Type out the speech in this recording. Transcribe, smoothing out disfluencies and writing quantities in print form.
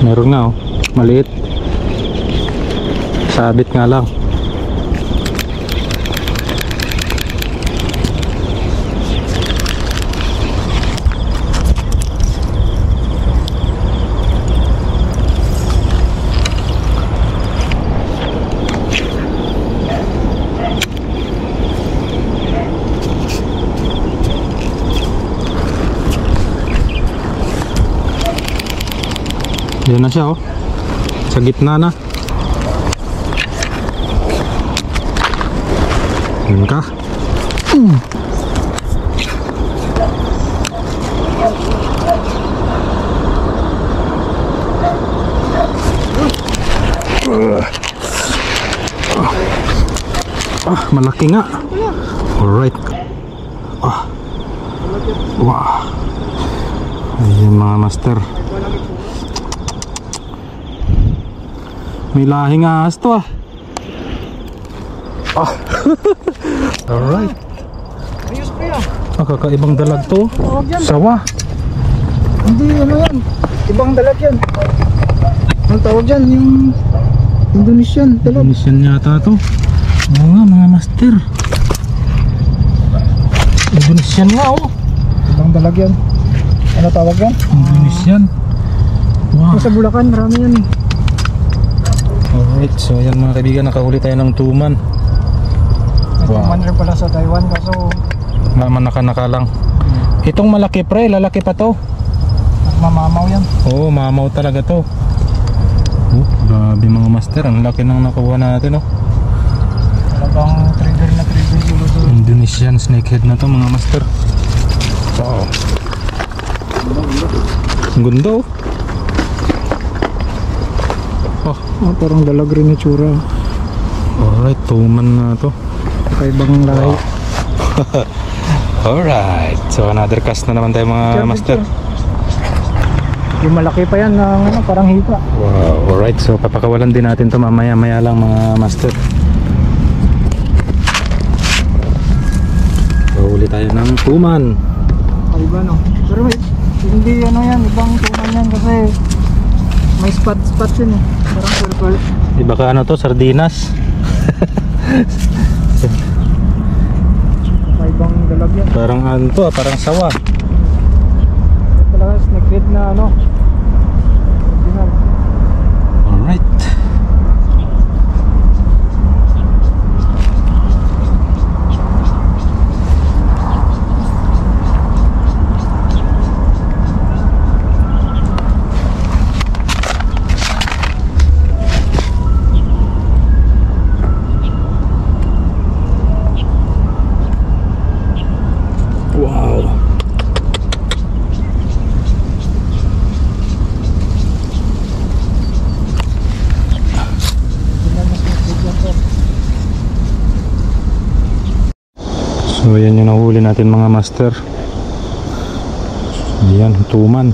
Meron nga oh, maliit. Sabit nga lang. Yan na siya oh. Sa gitna na. Yan ka. Malaki nga. Alright. Wow. Ayan mga master. May lahing ahas to ah. Alright. Ayos pa yan. Kakaibang dalag to. Sawa. Hindi ano yan. Ibang dalag yan. Ang tawag dyan yung Indonesian dalag. Indonesian yata to. Oo nga mga master. Indonesian nga oh. Ibang dalag yan. Ano tawag yan? Indonesian. Wow. Sa Bulacan marami yan eh. Alright, so yan mga kaibigan, nakahuli tayo ng tuman. Wow. Tuman rin pala sa Taiwan kaso manaka-naka lang. Itong malaki pre, lalaki pa to. Mamamaw yan. Oo, mamaw talaga to. Grabe mga master, ang laki nang nakuha natin oh. Talagang trigger na trigger siguro to. Indonesian snakehead na to mga master. Wow. Ang ganda oh. Parang dalag rin yung tsura. Alright, tuman na to. Kakaibang lahi. Alright, so another cast na naman tayo mga master. Yung malaki pa yan na ano, parang hita. Wow, alright, so papakawalan din natin to mamaya-maya lang mga master. So uli tayo ng tuman. Kaiba no. Pero hindi ano yan, ibang tuman yan kasi may spot yun eh. Parang circle. Di ba ka ano to, sardinas? Kakaibang dalag yan. Parang ano to, parang sawa. Talaga snakehead na ano. Original. Alright. Wow. So yan yung nahuli natin mga master. Yan, tuman.